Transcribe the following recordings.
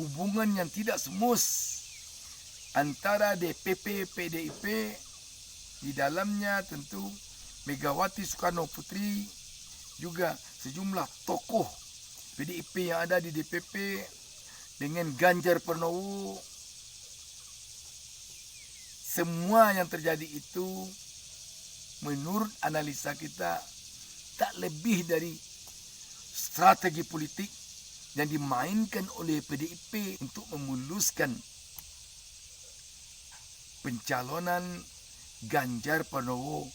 hubungan yang tidak semus antara DPP PDIP, di dalamnya tentu Megawati Soekarno Putri, juga sejumlah tokoh PDIP yang ada di DPP dengan Ganjar Pranowo. Semua yang terjadi itu menurut analisa kita tak lebih dari strategi politik yang dimainkan oleh PDIP untuk memuluskan pencalonan Ganjar Pranowo.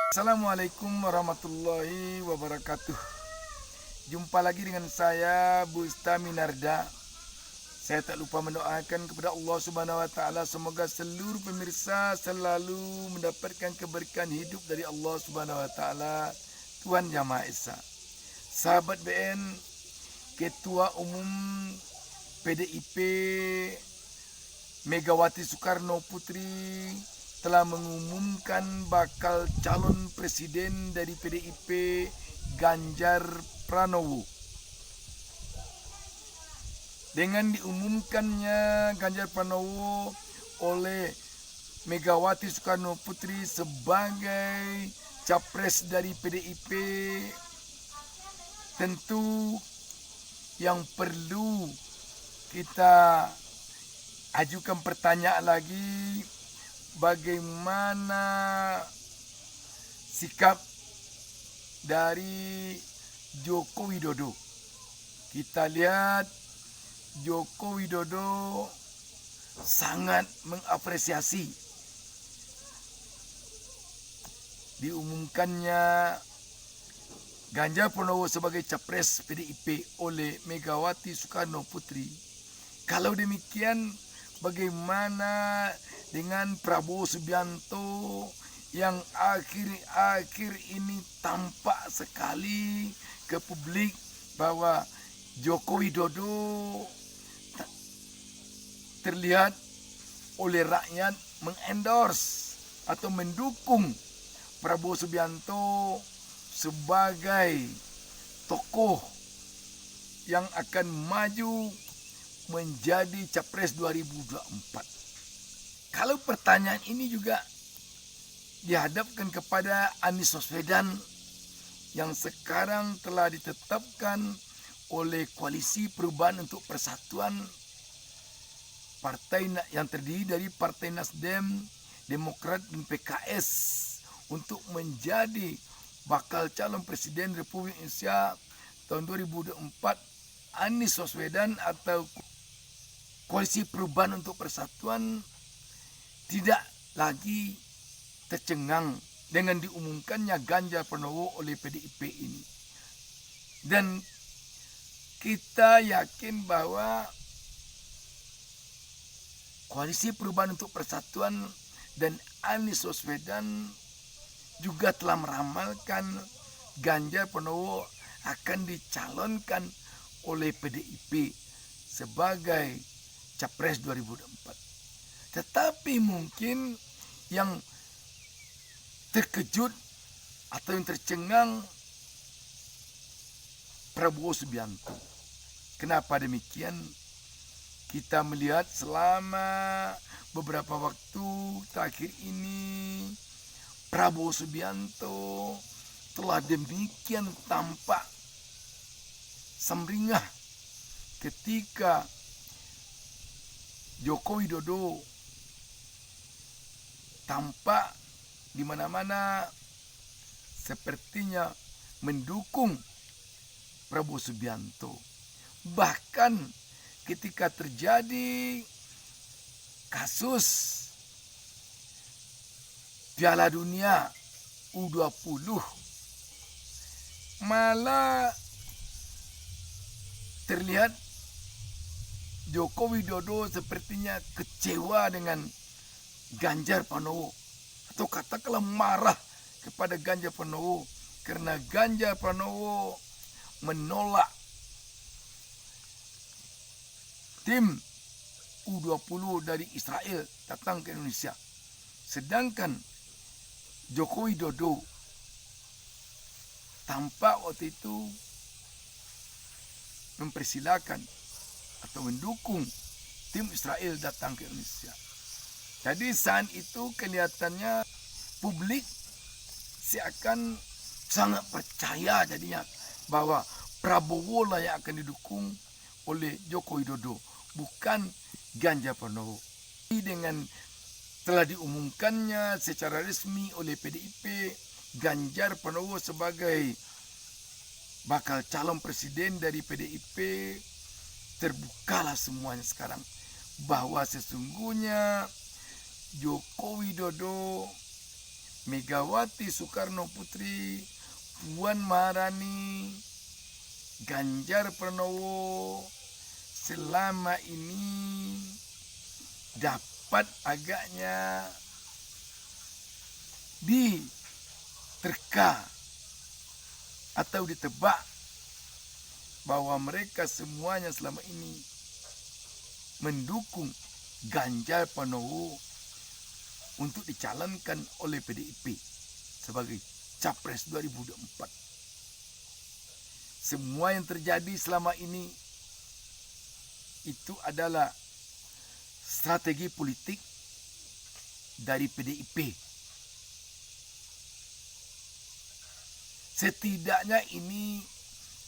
Assalamualaikum warahmatullahi wabarakatuh. Jumpa lagi dengan saya, Busta Minarda. Saya tak lupa mendoakan kepada Allah Subhanahu wa taala semoga seluruh pemirsa selalu mendapatkan keberkahan hidup dari Allah Subhanahu wa taala, Tuhan Yang Maha Esa. Sahabat BN, Ketua Umum PDIP Megawati Soekarno Putri telah mengumumkan bakal calon presiden dari PDIP, Ganjar Pranowo. Dengan diumumkannya Ganjar Pranowo oleh Megawati Soekarno Putri sebagai capres dari PDIP, tentu yang perlu kita ajukan pertanyaan lagi, bagaimana sikap dari Joko Widodo. Kita lihat Joko Widodo sangat mengapresiasi diumumkannya Ganjar Pranowo sebagai capres PDIP oleh Megawati Soekarno Putri. Kalau demikian, bagaimana dengan Prabowo Subianto yang akhir-akhir ini tampak sekali ke publik bahwa Joko Widodo terlihat oleh rakyat mengendorse atau mendukung Prabowo Subianto sebagai tokoh yang akan maju menjadi capres 2024. Kalau pertanyaan ini juga dihadapkan kepada Anies Baswedan yang sekarang telah ditetapkan oleh Koalisi Perubahan untuk Persatuan, partai yang terdiri dari Partai Nasdem, Demokrat, dan PKS untuk menjadi bakal calon presiden Republik Indonesia tahun 2024. Anies Baswedan atau Koalisi Perubahan untuk Persatuan tidak lagi tercengang dengan diumumkannya Ganjar Pranowo oleh PDIP ini. Dan kita yakin bahwa Koalisi Perubahan untuk Persatuan dan Anies Baswedan juga telah meramalkan Ganjar Pranowo akan dicalonkan oleh PDIP sebagai capres 2024. Tetapi mungkin yang terkejut atau yang tercengang Prabowo Subianto. Kenapa demikian? Kita melihat selama beberapa waktu terakhir ini Prabowo Subianto telah demikian tampak sumringah ketika Joko Widodo tampak di mana-mana sepertinya mendukung Prabowo Subianto. Bahkan ketika terjadi kasus Piala Dunia U20, malah terlihat Joko Widodo sepertinya kecewa dengan Ganjar Pranowo, atau katakanlah marah kepada Ganjar Pranowo karena Ganjar Pranowo menolak tim U-20 dari Israel datang ke Indonesia. Sedangkan Joko Widodo tampak waktu itu mempersilakan atau mendukung tim Israel datang ke Indonesia. Jadi saat itu kelihatannya publik seakan sangat percaya jadinya bahwa Prabowo lah yang akan didukung oleh Joko Widodo, bukan Ganjar Pranowo. Dengan telah diumumkannya secara resmi oleh PDIP Ganjar Pranowo sebagai bakal calon presiden dari PDIP, terbukalah semuanya sekarang bahwa sesungguhnya Joko Widodo, Megawati Soekarno Putri, Puan Maharani, Ganjar Pranowo selama ini dapat agaknya diterka atau ditebak bahwa mereka semuanya selama ini mendukung Ganjar Pranowo untuk dicalonkan oleh PDIP sebagai Capres 2024. Semua yang terjadi selama ini itu adalah strategi politik dari PDIP. Setidaknya ini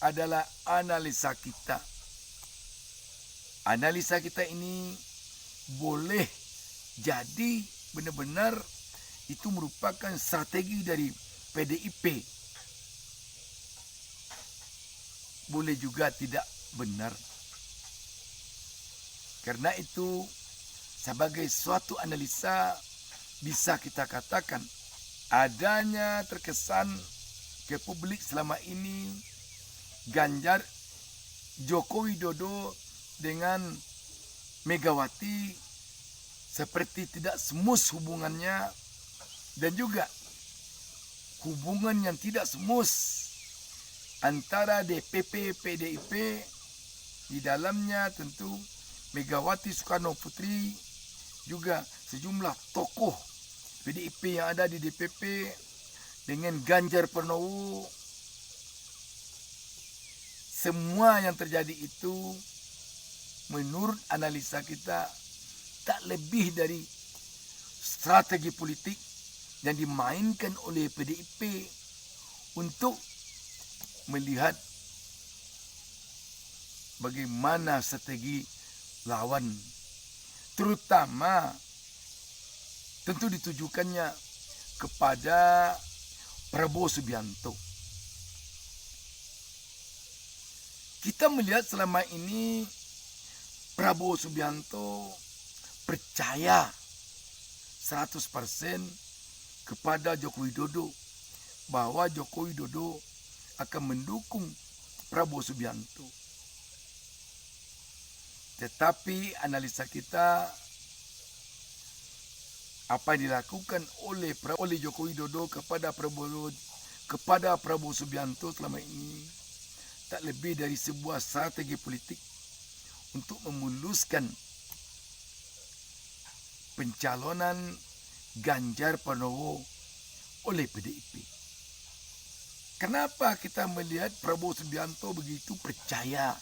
adalah analisa kita. Analisa kita ini boleh jadi benar-benar itu merupakan strategi dari PDIP. Boleh juga tidak benar. Karena itu sebagai suatu analisa bisa kita katakan adanya terkesan ke publik selama ini Ganjar Joko Widodo dengan Megawati seperti tidak semus hubungannya, dan juga hubungan yang tidak semus antara DPP PDIP, di dalamnya tentu Megawati Soekarno Putri, juga sejumlah tokoh PDIP yang ada di DPP dengan Ganjar Pranowo. Semua yang terjadi itu menurut analisa kita tak lebih dari strategi politik yang dimainkan oleh PDIP untuk melihat bagaimana strategi lawan, terutama tentu ditujukannya kepada Prabowo Subianto. Kita melihat selama ini Prabowo Subianto percaya 100% kepada Joko Widodo bahwa Joko Widodo akan mendukung Prabowo Subianto. Tetapi analisa kita, apa yang dilakukan oleh Joko Widodo kepada Prabowo Subianto selama ini tak lebih dari sebuah strategi politik untuk memuluskan pencalonan Ganjar Pranowo oleh PDIP. Kenapa kita melihat Prabowo Subianto begitu percaya?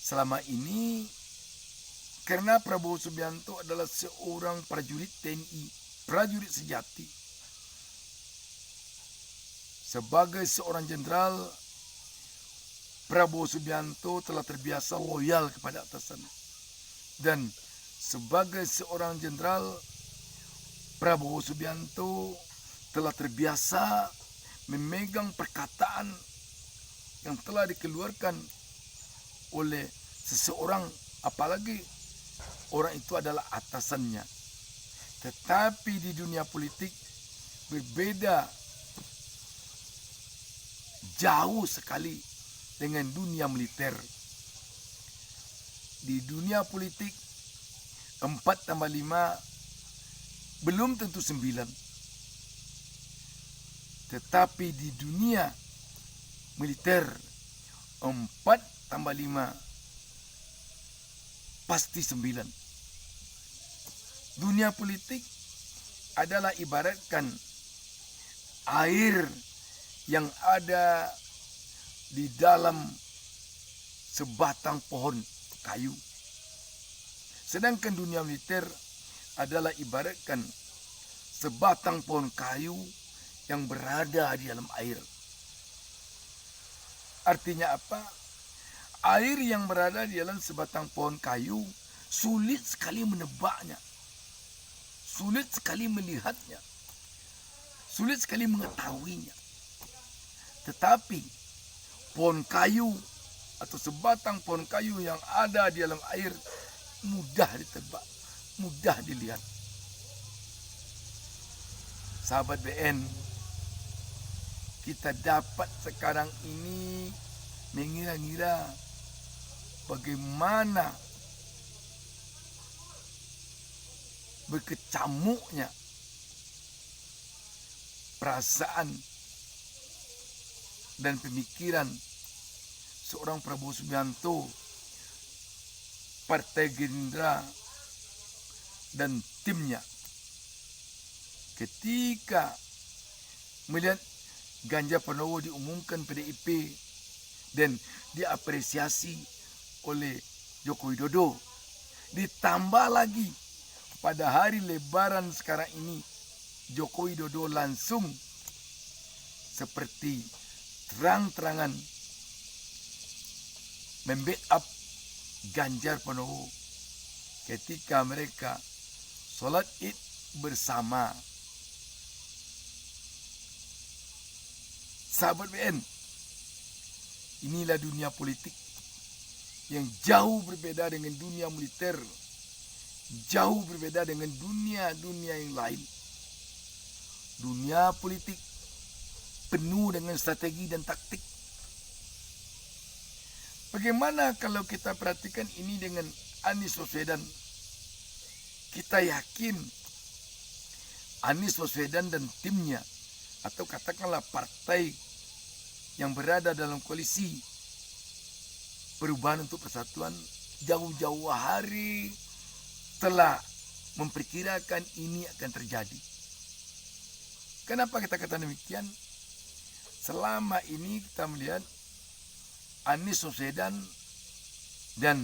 Selama ini karena Prabowo Subianto adalah seorang prajurit TNI, prajurit sejati. Sebagai seorang jenderal, Prabowo Subianto telah terbiasa loyal kepada atasan. Dan sebagai seorang jenderal, Prabowo Subianto telah terbiasa memegang perkataan yang telah dikeluarkan oleh seseorang, apalagi orang itu adalah atasannya. Tetapi di dunia politik berbeda jauh sekali dengan dunia militer. Di dunia politik 4 tambah 5 belum tentu 9. Tetapi di dunia militer 4 tambah 5 pasti 9. Dunia politik adalah ibaratkan air yang ada di dalam sebatang pohon kayu. Sedangkan dunia militer adalah ibaratkan sebatang pohon kayu yang berada di dalam air. Artinya apa? Air yang berada di dalam sebatang pohon kayu sulit sekali menebaknya, sulit sekali melihatnya, sulit sekali mengetahuinya. Tetapi pohon kayu atau sebatang pohon kayu yang ada di dalam air mudah ditebak, mudah dilihat. Sahabat BN, kita dapat sekarang ini mengira-ngira bagaimana berkecamuknya perasaan dan pemikiran seorang Prabowo Subianto, Partai Gerindra, dan timnya ketika melihat Ganjar Pranowo diumumkan PDIP dan diapresiasi oleh Joko Widodo. Ditambah lagi pada hari Lebaran sekarang ini, Joko Widodo langsung seperti terang-terangan membackup Ganjar Pranowo ketika mereka sholat Id bersama. Sahabat BN, inilah dunia politik yang jauh berbeda dengan dunia militer, jauh berbeda dengan dunia-dunia yang lain. Dunia politik penuh dengan strategi dan taktik. Bagaimana kalau kita perhatikan ini dengan Anies Baswedan? Kita yakin Anies Baswedan dan timnya, atau katakanlah partai yang berada dalam koalisi Perubahan untuk Persatuan, jauh-jauh hari telah memperkirakan ini akan terjadi. Kenapa kita katakan demikian? Selama ini kita melihat Anies Baswedan dan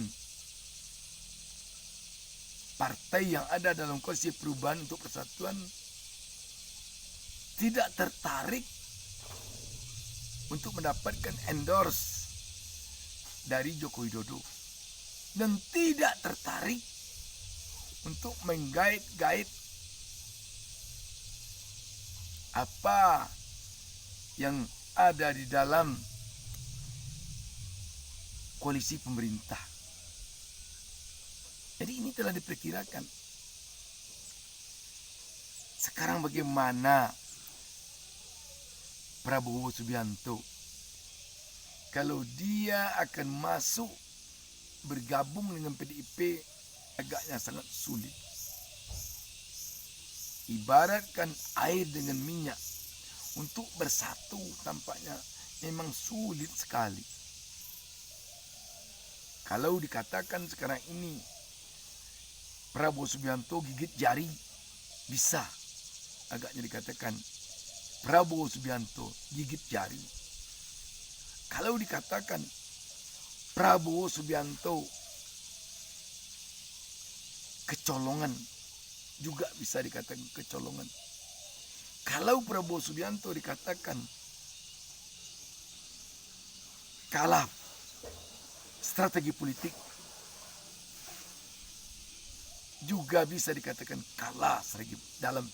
partai yang ada dalam koalisi Perubahan untuk Persatuan tidak tertarik untuk mendapatkan endorse dari Joko Widodo dan tidak tertarik untuk menggait-gait apa yang ada di dalam koalisi pemerintah. Jadi ini telah diperkirakan. Sekarang bagaimana Prabowo Subianto kalau dia akan masuk bergabung dengan PDIP? Agaknya sangat sulit. Ibaratkan air dengan minyak, untuk bersatu tampaknya memang sulit sekali. Kalau dikatakan sekarang ini Prabowo Subianto gigit jari, bisa agaknya dikatakan Prabowo Subianto gigit jari. Kalau dikatakan Prabowo Subianto kecolongan, juga bisa dikatakan kecolongan. Kalau Prabowo Subianto dikatakan kalah strategi politik, juga bisa dikatakan kalah dalam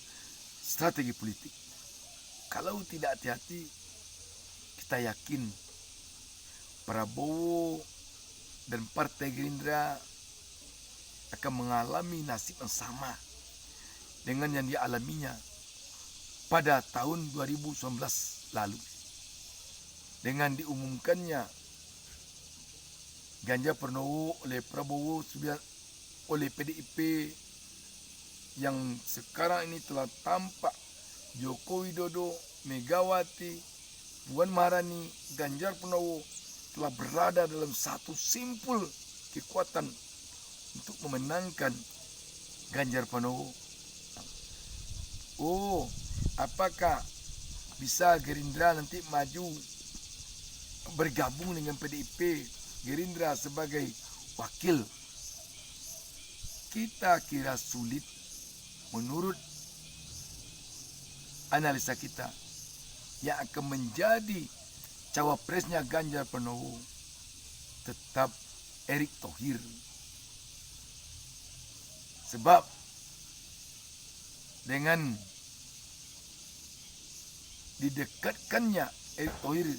strategi politik. Kalau tidak hati-hati, kita yakin Prabowo dan Partai Gerindra akan mengalami nasib yang sama dengan yang dialaminya pada tahun 2019 lalu. Dengan diumumkannya Ganjar Pranowo oleh Prabowo Subianto oleh PDIP, yang sekarang ini telah tampak Joko Widodo, Megawati, Puan Maharani, Ganjar Pranowo telah berada dalam satu simpul kekuatan untuk memenangkan Ganjar Pranowo. Oh, apakah bisa Gerindra nanti maju bergabung dengan PDIP, Gerindra sebagai wakil? Kita kira sulit menurut analisa kita. Yang akan menjadi cawapresnya Ganjar Pranowo tetap Erick Thohir. Sebab dengan didekatkannya Erick Thohir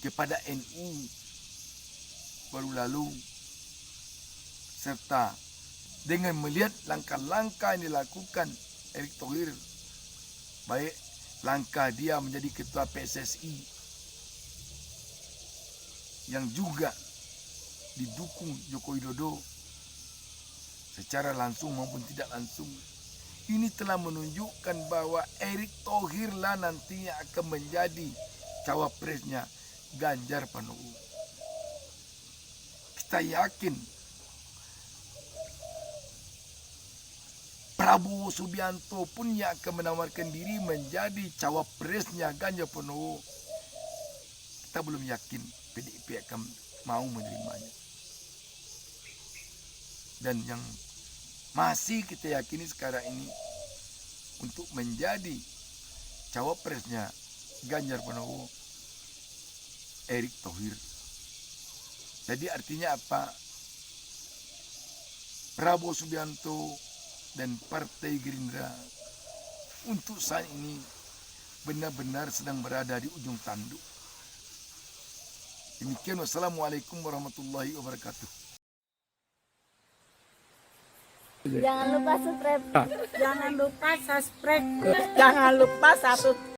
kepada NU baru lalu, serta dengan melihat langkah-langkah yang dilakukan Erick Thohir, baik langkah dia menjadi ketua PSSI yang juga didukung Joko Widodo secara langsung maupun tidak langsung, ini telah menunjukkan bahwa Erick Thohir lah nantinya akan menjadi cawapresnya Ganjar Pranowo. Kita yakin Prabowo Subianto pun yang akan menawarkan diri menjadi cawapresnya Ganjar Pranowo. Kita belum yakin PDIP akan mau menerimanya. Dan yang masih kita yakini sekarang ini untuk menjadi cawapresnya Ganjar Pranowo, Erick Thohir. Jadi artinya apa? Prabowo Subianto dan Partai Gerindra untuk saat ini benar-benar sedang berada di ujung tanduk. Demikian, wassalamualaikum warahmatullahi wabarakatuh. Jangan lupa subscribe. Jangan lupa subscribe. Jangan lupa satu